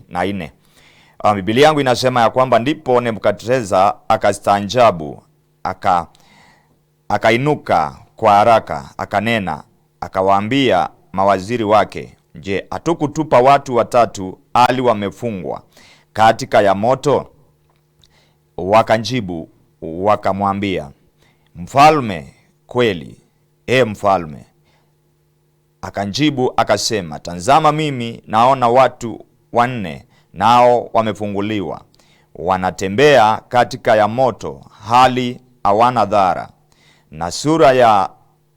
24. Biblia yangu inasema ya kwamba ndipo Nebukadreza akastaajabu, akainuka kwa haraka, akanena, akawaambia mawaziri wake, je, hatukutupa watu watatu ali wamefungwa katika ya moto? Wakanjibu wakamwambia, mfalme, kweli, mfalme. Akanjibu akasema, tazama, mimi naona watu 4 nao wamefunguliwa, wanatembea katika ya moto, hali hawana dhara, na sura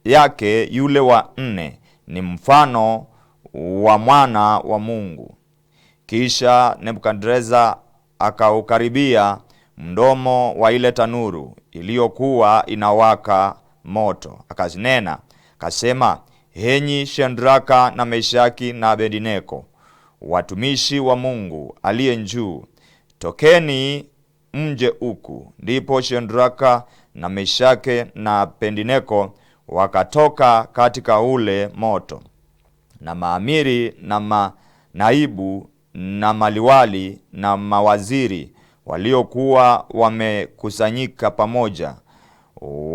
yake yule wa 4 ni mfano wa mwana wa Mungu. Kisha Nebukadreza akaukaribia mdomo wa ile tanuru iliyokuwa inawaka moto, akazinena akasema, henyi Shadraka na Meshaki na Abednego, watumishi wa Mungu aliye juu, tokeni mje huku. Ndipo Shadraka na Meshaki na Abednego wakatoka katika ule moto, na maamiri na manaibu na maliwali na mawaziri waliokuwa wamekusanyika pamoja,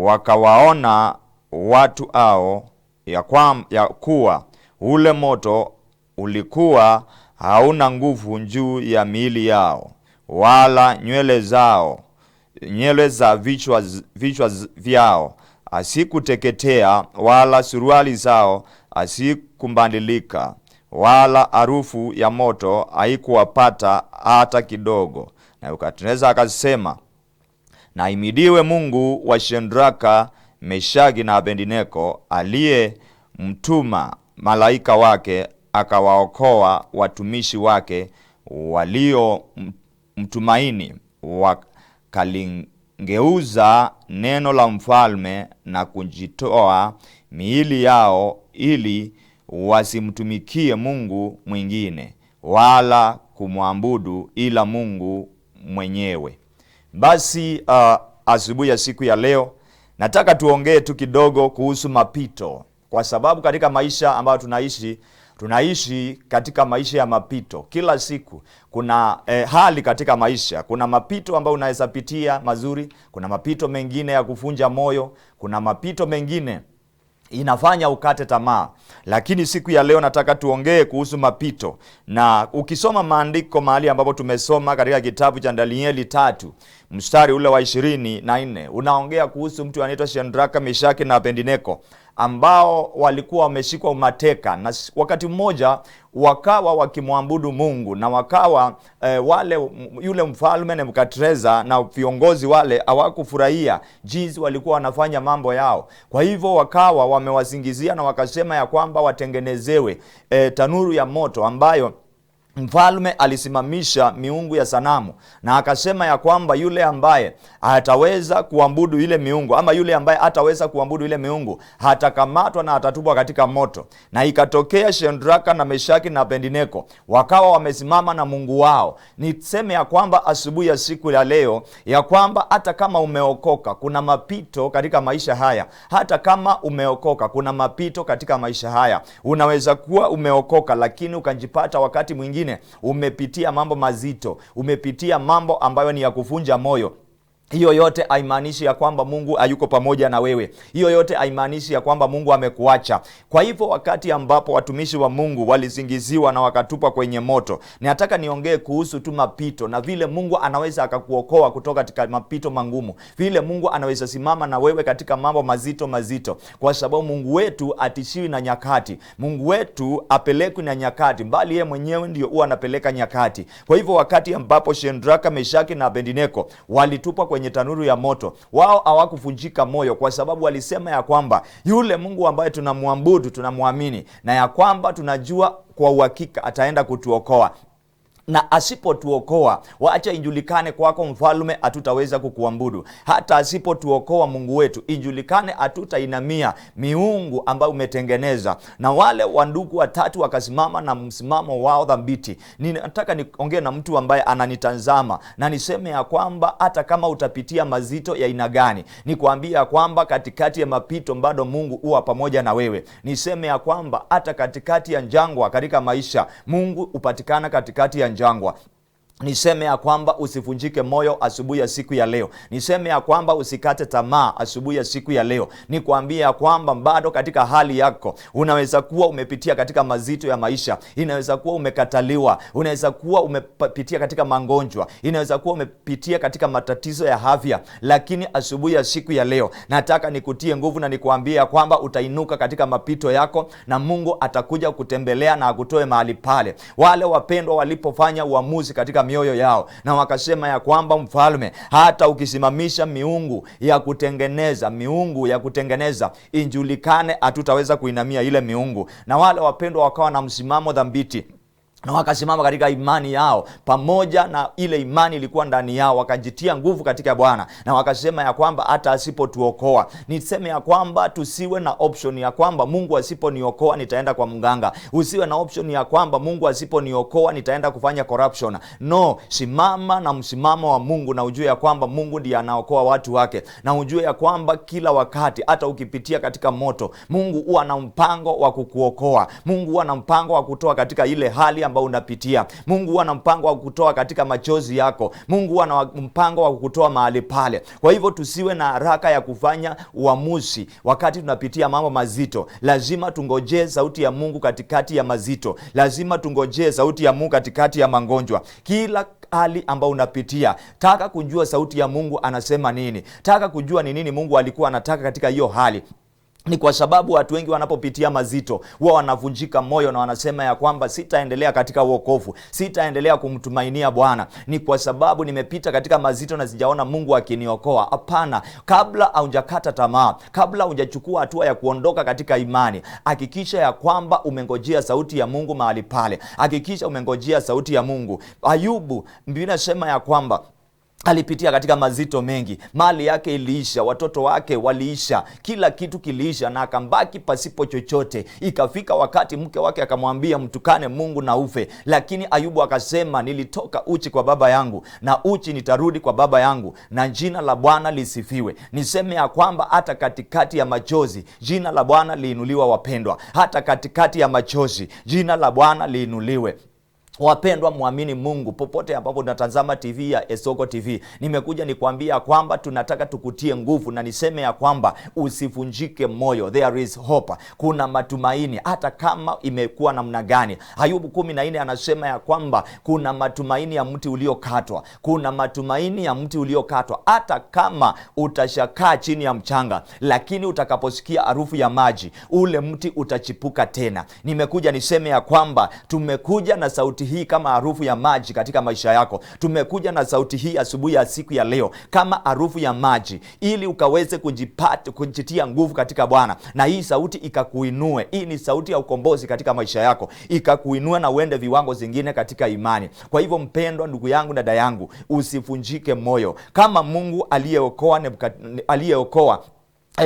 wakawaona watu hao ya kuwa ule moto ulikuwa hauna nguvu juu ya miili yao, wala nywele za vichwa vyao asikuteketea, wala suruali zao asikumbadilika, wala harufu ya moto haikuwapata hata kidogo. Na Nebukadneza akasema, na imidiwe Mungu wa Shadraka, Meshaki na Abednego, aliye mtuma malaika wake akawaokoa watumishi wake walio mtumaini, wakalingeuza neno la mfalme na kujitoa miili yao, ili wasimtumikie Mungu mwingine wala kumwabudu ila Mungu mwenyewe. Basi asubuhi ya siku ya leo nataka tuongee tu kidogo kuhusu mapito, kwa sababu katika maisha ambayo tunaishi katika maisha ya mapito. Kila siku kuna hali katika maisha. Kuna mapito ambayo unaweza pitia mazuri, kuna mapito mengine ya kufunja moyo, kuna mapito mengine inafanya ukate tamaa. Lakini siku ya leo nataka tuongee kuhusu mapito. Na ukisoma maandiko mahali ambapo tumesoma katika kitabu cha Danieli 3 mstari ule wa 24, unaongea kuhusu mtu anaitwa Shadraka, Meshaki na Abednego ambao walikuwa wameshikwa mateka, na wakati mmoja wakawa wakimwabudu Mungu, na wakawa yule mfalme Nebukadreza na viongozi wale hawakufurahia jinsi walikuwa wanafanya mambo yao. Kwa hivyo wakawa wamewasingizia na wakasema ya kwamba watengenezewe tanuru ya moto ambayo mfalme alisimamisha miungu ya sanamu, na akasema ya kwamba yule ambaye hataweza kuabudu ile miungu, ama yule ambaye hataweza kuabudu ile miungu, hatakamatwa na atatupwa katika moto. Na ikatokea Shadraka na Meshaki na Abednego wakawa wamesimama na Mungu wao. Niseme ya kwamba asubuhi ya siku ya leo ya kwamba hata kama umeokoka kuna mapito katika maisha haya. Hata kama umeokoka kuna mapito katika maisha haya. Unaweza kuwa umeokoka lakini ukajipata wakati mwingine umepitia mambo mazito, umepitia mambo ambayo ni ya kufunja moyo. Hiyo yote haimaanishi ya kwamba Mungu hayuko pamoja na wewe. Hiyo yote haimaanishi ya kwamba Mungu amekuacha. Kwa hivyo wakati ambapo watumishi wa Mungu walisingiziwa na wakatupwa kwenye moto, nataka niongee kuhusu tu mapito na vile Mungu anaweza akakuokoa kutoka katika mapito mangumu. Vile Mungu anaweza simama na wewe katika mambo mazito, kwa sababu Mungu wetu atishiwi na nyakati. Mungu wetu apelekwi na nyakati, bali yeye mwenyewe ndio huwa anapeleka nyakati. Kwa hivyo wakati ambapo Shadraka, Meshaki na Abednego walitupwa kwenye tanuru ya moto, wao hawakuvunjika moyo, kwa sababu walisema ya kwamba yule Mungu ambaye tunamwabudu, tunamwamini, na ya kwamba tunajua kwa uhakika ataenda kutuokoa. Na asipotuokoa, waacha injulikane kwako mfalme, hatutaweza kukuabudu. Hata asipotuokoa Mungu wetu, injulikane hatutainamia miungu ambayo umetengeneza. Na wale wandugu watatu wakasimama na msimamo wao dhabiti. Ninataka niongee na mtu ambaye ananitazama na niseme ya kwamba hata kama utapitia mazito ya aina gani, nikwambia ya kwamba katikati ya mapito bado Mungu huwa pamoja na wewe. Niseme ya kwamba hata katikati ya jangwa katika maisha, Mungu upatikana katikati ya jangwa. jangwa. Niseme ya kwamba usivunjike moyo asubuhi ya siku ya leo. Niseme ya kwamba usikate tamaa asubuhi ya siku ya leo. Nikwambie ya kwamba bado katika hali yako unaweza kuwa umepitia katika mazito ya maisha. Inaweza kuwa umekataliwa, unaweza kuwa umepitia katika magonjwa, inaweza kuwa umepitia katika matatizo ya afya, lakini asubuhi ya siku ya leo nataka nikutie nguvu na nikwambie ya kwamba utainuka katika mapito yako na Mungu atakuja kutembelea na akutoe mahali pale. Wale wapendwa walipofanya uamuzi katika mioyo yao na wakasema ya kwamba Mfalme, hata ukisimamisha miungu ya kutengeneza injulikane, hatutaweza kuinamia ile miungu. Na wale wapendwa wakawa na msimamo dhabiti na wakasimama katika imani yao, pamoja na ile imani ilikuwa ndani yao, wakajitia nguvu katika Bwana na wakasema ya kwamba hata asipotuokoa. Niseme ya kwamba tusiwe na option ya kwamba Mungu asiponiokoa nitaenda kwa mganga. Usiwe na option ya kwamba Mungu asiponiokoa nitaenda kufanya corruption. No, simama na msimamo wa Mungu na ujue ya kwamba Mungu ndiye anaokoa watu wake, na ujue ya kwamba kila wakati hata ukipitia katika moto, Mungu huwa na mpango wa kukuokoa. Mungu huwa na mpango wa kutoa katika ile hali ambao unapitia. Mungu huwa na mpango wa kukutoa katika machozi yako. Mungu huwa na mpango wa kukutoa mahali pale. Kwa hivyo tusiwe na haraka ya kufanya uamuzi wakati tunapitia mambo mazito. Lazima tungojee sauti ya Mungu katikati ya mazito. Lazima tungojee sauti ya Mungu katikati ya magonjwa. Kila hali ambayo unapitia, taka kujua sauti ya Mungu anasema nini. Taka kujua ni nini Mungu alikuwa anataka katika hiyo hali. Ni kwa sababu watu wengi wanapopitia mazito huwa wanavunjika moyo na wanasema ya kwamba sitaendelea katika wokovu, sitaendelea kumtumainia Bwana. Ni kwa sababu nimepita katika mazito na sijaona Mungu akiniokoa. Hapana, kabla haujakata tamaa, kabla hujachukua hatua ya kuondoka katika imani, hakikisha ya kwamba umengojea sauti ya Mungu mahali pale. Hakikisha umengojea sauti ya Mungu. Ayubu, Biblia inasema ya kwamba alipitia katika mazito mengi. Mali yake iliisha, watoto wake waliisha, kila kitu kiliisha na akambaki pasipo chochote. Ikafika wakati mke wake akamwambia mtukane Mungu na ufe, lakini Ayubu akasema, nilitoka uchi kwa baba yangu na uchi nitarudi kwa baba yangu, na jina la Bwana lisifiwe. Niseme ya kwamba hata katikati ya machozi jina la Bwana liinuliwa, wapendwa. Hata katikati ya machozi jina la Bwana liinuliwe. Wapendwa, muamini Mungu popote ambapo unatazama TV ya Esoko TV. Nimekuja nikwambia kwamba tunataka tukutie nguvu na niseme ya kwamba usivunjike moyo. There is hope. Kuna matumaini hata kama imekuwa namna gani. Ayubu 14 anasema ya kwamba kuna matumaini ya mti uliokatwa. Kuna matumaini ya mti uliokatwa hata kama utashakaa chini ya mchanga, lakini utakaposikia harufu ya maji ule mti utachipuka tena. Nimekuja niseme ya kwamba tumekuja na sauti hii kama harufu ya maji katika maisha yako. Tumekuja na sauti hii asubuhi ya siku ya leo kama harufu ya maji, ili ukaweze kujitia nguvu katika Bwana, na hii sauti ikakuinue. Hii ni sauti ya ukombozi katika maisha yako, ikakuinue na uende viwango zingine katika imani. Kwa hivyo mpendwa, ndugu yangu, dada yangu, usivunjike moyo. Kama Mungu aliyeokoa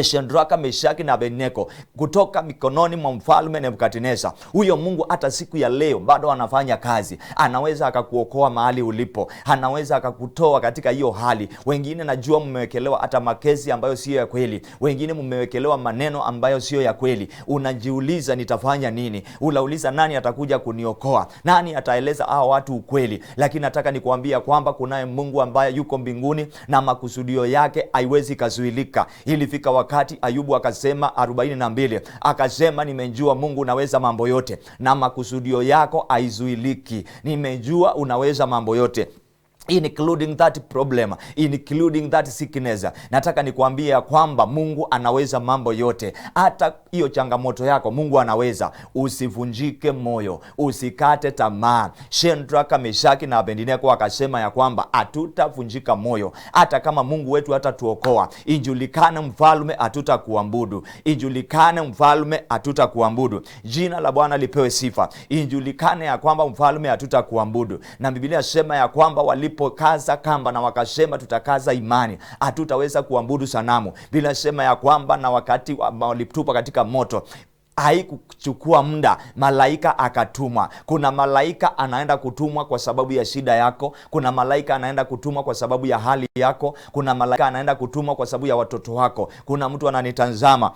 Shadraka, Meshaki na Abednego kutoka mikononi mwa mfalme Nebukadneza, huyo Mungu hata siku ya leo bado anafanya kazi. Anaweza akakuokoa mahali ulipo, anaweza akakutoa katika hiyo hali. Wengine najua mmewekelewa hata makesi ambayo sio ya kweli, wengine mmewekelewa maneno ambayo sio ya kweli. Unajiuliza nitafanya nini? Unauliza nani atakuja kuniokoa? Nani ataeleza hao watu ukweli? Lakini nataka nikuambia kwamba kunaye Mungu ambaye yuko mbinguni na makusudio yake haiwezi kazuilika. Ilifika wakati Ayubu akasema 42, akasema nimejua Mungu unaweza mambo yote na makusudio yako haizuiliki. Nimejua unaweza mambo yote, including that problem, including that sickness. Nataka nikuambie ya kwamba Mungu anaweza mambo yote. Hata hiyo changamoto yako Mungu anaweza. Usivunjike moyo, usikate tamaa. Shadraka, Meshaki na Abednego akasema ya kwamba hatutavunjika moyo hata kama Mungu wetu hatatuokoa. Ijulikane mfalme, hatutakuabudu. Ijulikane mfalme, hatutakuabudu. Jina la Bwana lipewe sifa. Ijulikane ya kwamba mfalme, hatutakuabudu. Na Biblia inasema ya kwamba walipokaza kamba na wakasema tutakaza imani, hatutaweza kuabudu sanamu. Bila sema ya kwamba na wakati walitupa katika moto, haikuchukua muda, malaika akatumwa. Kuna malaika anaenda kutumwa kwa sababu ya shida yako. Kuna malaika anaenda kutumwa kwa sababu ya hali yako. Kuna malaika anaenda kutumwa kwa sababu ya watoto wako. Kuna mtu ananitazama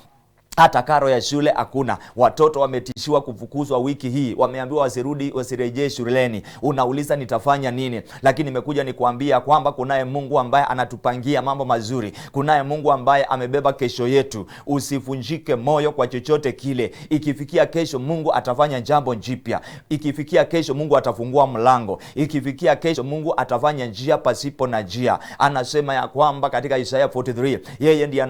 hata karo ya shule hakuna. Watoto wametishiwa kufukuzwa wiki hii, wameambiwa wasirejee shuleni. Unauliza nitafanya nini? Lakini nimekuja nikuambia kwamba kunaye Mungu ambaye anatupangia mambo mazuri. Kunaye Mungu ambaye amebeba kesho yetu. Usivunjike moyo kwa chochote kile. Ikifikia kesho Mungu atafanya jambo jipya. Ikifikia kesho Mungu atafungua mlango. Ikifikia kesho Mungu atafanya njia pasipo na njia. Anasema ya kwamba katika Isaya 43, yeye ndiye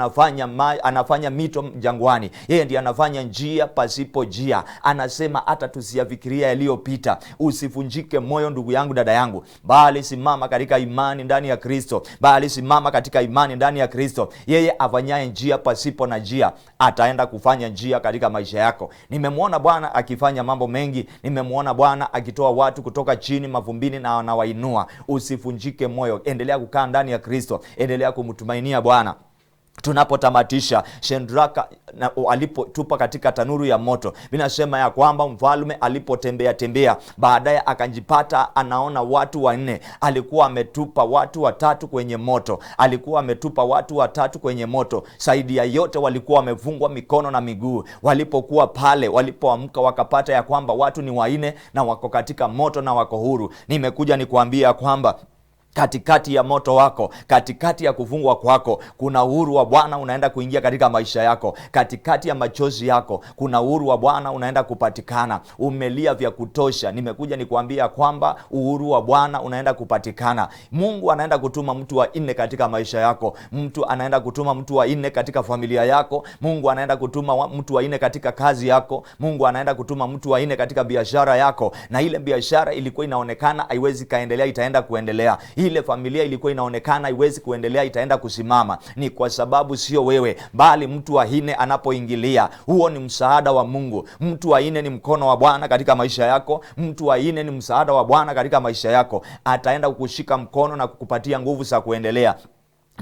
anafanya mito jangwani. Yeye ndiye anafanya njia pasipo njia. Anasema hata tusiyafikiria yaliyopita. Usivunjike moyo ndugu yangu, dada yangu, bali simama katika imani ndani ya Kristo. Bali simama katika imani ndani ya Kristo. Yeye afanyaye njia pasipo na njia ataenda kufanya njia katika maisha yako. Nimemwona Bwana akifanya mambo mengi. Nimemwona Bwana akitoa watu kutoka chini mavumbini na anawainua. Usivunjike moyo, endelea kukaa ndani ya Kristo, endelea kumtumainia Bwana. Tunapotamatisha, Shadraka alipotupa katika tanuru ya moto, binasema ya kwamba mfalme alipotembea baadaye akajipata anaona watu 4. Alikuwa ametupa watu 3 kwenye moto. Alikuwa ametupa watu 3 kwenye moto. Zaidi ya yote walikuwa wamefungwa mikono na miguu. Walipokuwa pale, walipoamka wakapata ya kwamba watu ni 4 na wako katika moto na wako huru. Nimekuja nikuambia kwamba katikati ya moto wako, katikati ya kufungwa kwako, kuna uhuru wa Bwana unaenda kuingia katika maisha yako. Katikati ya machozi yako, kuna uhuru wa Bwana unaenda kupatikana. Umelia vya kutosha, nimekuja nikuambia kwamba uhuru wa Bwana unaenda kupatikana. Mungu anaenda kutuma mtu wa 4 katika maisha yako. Mtu anaenda kutuma mtu wa 4 katika familia yako. Mungu anaenda kutuma mtu wa 4 katika kazi yako. Mungu anaenda kutuma mtu wa 4 katika biashara yako. Na ile biashara ilikuwa inaonekana haiwezi kaendelea, itaenda kuendelea. Ile familia ilikuwa inaonekana haiwezi kuendelea, itaenda kusimama. Ni kwa sababu sio wewe, bali mtu wa 4 anapoingilia. Huo ni msaada wa Mungu. Mtu wa 4 ni mkono wa Bwana katika maisha yako. Mtu wa 4 ni msaada wa Bwana katika maisha yako. Ataenda kukushika mkono na kukupatia nguvu za kuendelea.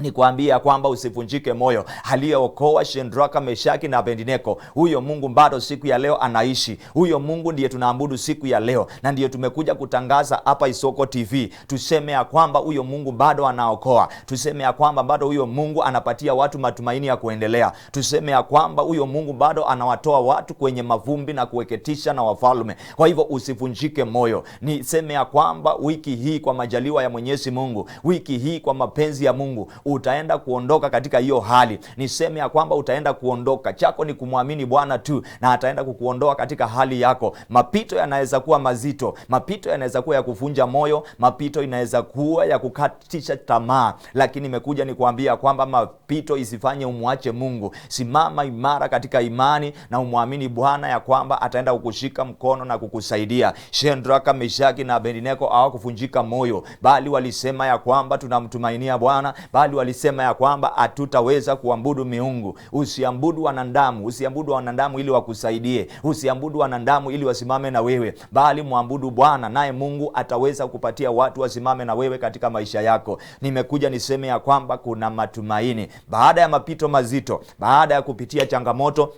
Nikwambia kwamba usivunjike moyo. Aliyeokoa Shadraka, Meshaki na Abednego, huyo Mungu bado siku ya leo anaishi. Huyo Mungu ndiye tunaabudu siku ya leo, na ndiye tumekuja kutangaza hapa Isoko TV. Tuseme ya kwamba huyo Mungu bado anaokoa. Tuseme ya kwamba bado huyo Mungu anapatia watu matumaini ya kuendelea. Tuseme ya kwamba huyo Mungu bado anawatoa watu kwenye mavumbi na kuweketisha na wafalme. Kwa hivyo usivunjike moyo. Niseme ya kwamba wiki hii kwa majaliwa ya Mwenyezi Mungu, wiki hii kwa mapenzi ya Mungu, utaenda kuondoka katika hiyo hali. Niseme ya kwamba utaenda kuondoka. Chako ni kumwamini Bwana tu, na ataenda kukuondoa katika hali yako. Mapito yanaweza kuwa mazito, mapito yanaweza kuwa ya kuvunja moyo, mapito inaweza kuwa ya kukatisha tamaa, lakini nimekuja nikuambia kwamba mapito isifanye umwache Mungu. Simama imara katika imani na umwamini Bwana ya kwamba ataenda kukushika mkono na kukusaidia. Shadraka, Meshaki na Abednego hawakuvunjika moyo, bali walisema ya kwamba tunamtumainia Bwana, bali walisema ya kwamba hatutaweza kuabudu miungu. Usiabudu wanadamu, usiabudu wanadamu ili wakusaidie, usiabudu wanadamu ili wasimame na wewe, bali muabudu Bwana, naye Mungu ataweza kupatia watu wasimame na wewe katika maisha yako. Nimekuja niseme ya kwamba kuna matumaini baada ya mapito mazito, baada ya kupitia changamoto,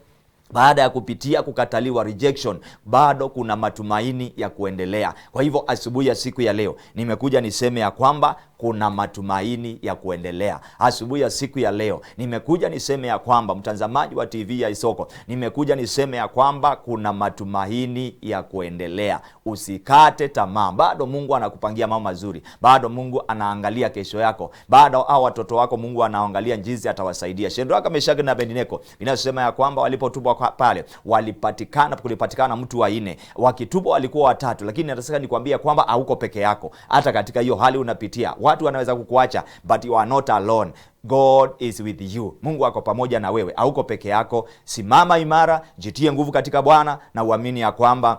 baada ya kupitia kukataliwa, rejection, bado kuna matumaini ya kuendelea. Kwa hivyo asubuhi ya siku ya leo nimekuja niseme ya kwamba kuna matumaini ya kuendelea. Asubuhi ya siku ya leo nimekuja niseme ya kwamba, mtazamaji wa TV ya Isoko, nimekuja niseme ya kwamba kuna matumaini ya kuendelea. Usikate tamaa. Bado Mungu anakupangia mambo mazuri. Bado Mungu anaangalia kesho yako. Bado hao watoto wako Mungu anaangalia jinsi atawasaidia. Shadraka, Meshaki na Abednego, inasema ya kwamba walipotupwa pale, kulipatikana mtu wa 4. Wakitupwa walikuwa 3, lakini nataka nikwambia kwamba hauko peke yako. Hata katika hiyo hali unapitia, watu wanaweza kukuacha, but you are not alone. God is with you. Mungu ako pamoja na wewe, hauko peke yako. Simama imara, jitie nguvu katika Bwana na uamini ya kwamba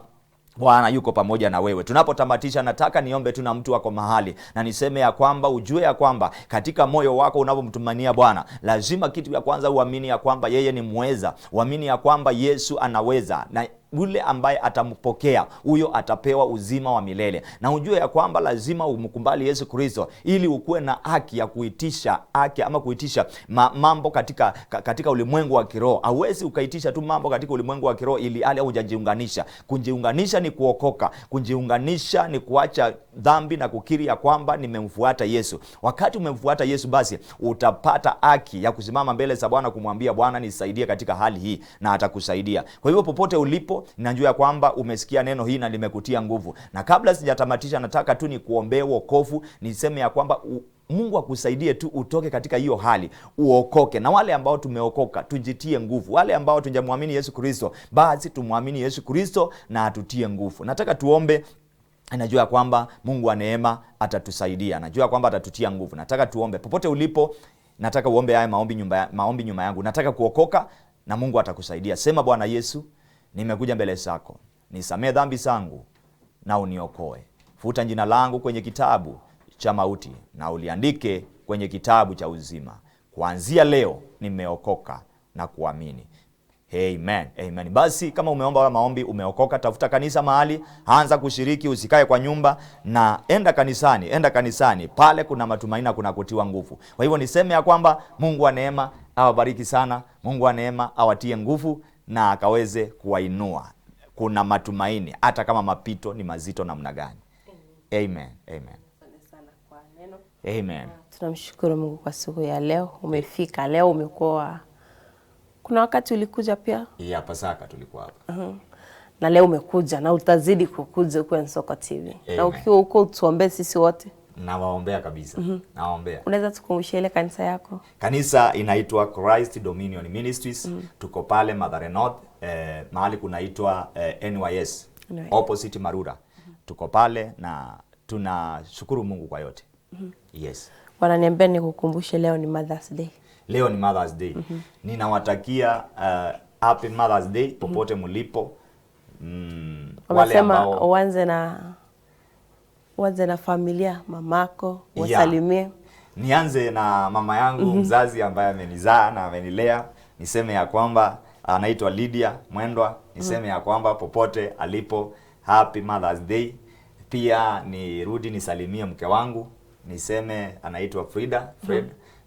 Bwana yuko pamoja na wewe. Tunapotamatisha, nataka niombe tu na mtu wako mahali, na niseme ya kwamba ujue ya kwamba katika moyo wako unapomtumania Bwana, lazima kitu ya kwanza uamini ya kwamba yeye ni mweza. Uamini ya kwamba Yesu anaweza, na ule ambaye atampokea, huyo atapewa uzima wa milele. Na ujue ya kwamba lazima umkumbali Yesu Kristo ili ukuwe na haki ya kuitisha haki ama kuitisha mambo katika ulimwengu wa kiroho. Hauwezi ukaitisha tu mambo katika ulimwengu wa kiroho ili hali hujajiunganisha. Kujiunganisha ni kuokoka. Kujiunganisha ni kuacha dhambi na kukiri ya kwamba nimemfuata Yesu. Wakati umemfuata Yesu, basi utapata haki ya kusimama mbele za Bwana kumwambia Bwana nisaidie katika hali hii, na atakusaidia. Kwa hivyo popote ulipo, ninajua ya kwamba umesikia neno hii na limekutia nguvu. Na kabla sijatamatisha, nataka tu nikuombee wokovu, niseme ya kwamba Mungu akusaidie tu utoke katika hiyo hali, uokoke. Na wale ambao tumeokoka, tujitie nguvu. Wale ambao tunjamwamini Yesu Kristo, basi tumwamini Yesu Kristo na atutie nguvu. Nataka tuombe. Najua kwamba Mungu wa neema atatusaidia. Najua kwamba atatutia nguvu. Nataka tuombe. Popote ulipo, nataka uombe haya maombi nyuma yangu. Nataka kuokoka na Mungu atakusaidia. Sema, Bwana Yesu, nimekuja mbele zako. Nisamee dhambi zangu na uniokoe. Futa jina langu kwenye kitabu cha mauti na uliandike kwenye kitabu cha uzima. Kuanzia leo nimeokoka na kuamini. Amen. Amen. Basi kama umeomba maombi, umeokoka, tafuta kanisa mahali, anza kushiriki, usikae kwa nyumba, na enda kanisani. Pale kuna matumaini na kuna kutiwa nguvu. Kwa hivyo niseme ya kwamba Mungu wa neema awabariki sana. Mungu wa neema awatie nguvu na akaweze kuwainua. Kuna matumaini hata kama mapito ni mazito namna gani. Amen. Amen. Amen. Tunamshukuru Mungu kwa siku ya leo. Umefika leo, umekuwa kuna wakati ulikuja pia ya Pasaka tulikuwa hapa. Na leo umekuja na utazidi kukuja kwa Nsoko TV. Amen. Na ukiwa huko tuombe sisi wote. Nawaombea kabisa. Nawaombea. Unaweza tukumbusha ile kanisa yako? Kanisa inaitwa Christ Dominion Ministries. Tuko pale Mathare North, mahali kunaitwa NYS, opposite Marura. Tuko pale na tunashukuru Mungu kwa yote. Yes. Wananiambia nikukumbushe leo ni Mother's Day. Leo ni Mother's Day. Ninawatakia happy Mother's Day popote mlipo. Wale ambao uanze na familia, mamako, wasalimie. Nianze na mama yangu mzazi ambaye amenizaa na amenilea. Niseme ya kwamba anaitwa Lydia Mwendwa. Niseme ya kwamba popote alipo, happy Mother's Day. Pia nirudi nisalimie mke wangu. Niseme anaitwa Fred.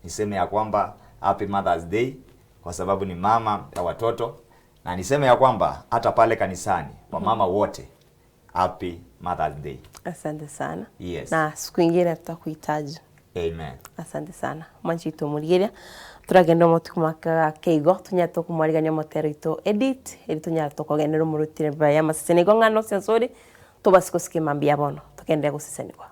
Niseme ya kwamba happy Mother's Day kwa sababu ni mama ya watoto. Na niseme ya kwamba hata pale kanisani kwa mama wote, happy Mother's Day. Asante sana. Yes. Na siku nyingine tutakuhitaji. Amen. Asante sana. Manchito murigeria. Turagenda mutukumaka keigo tunyato kumwariganya moterito edit tunyato kogenero murutire baya masene gongano sensori tobasiko skimambia bono tukende gusisenirwa.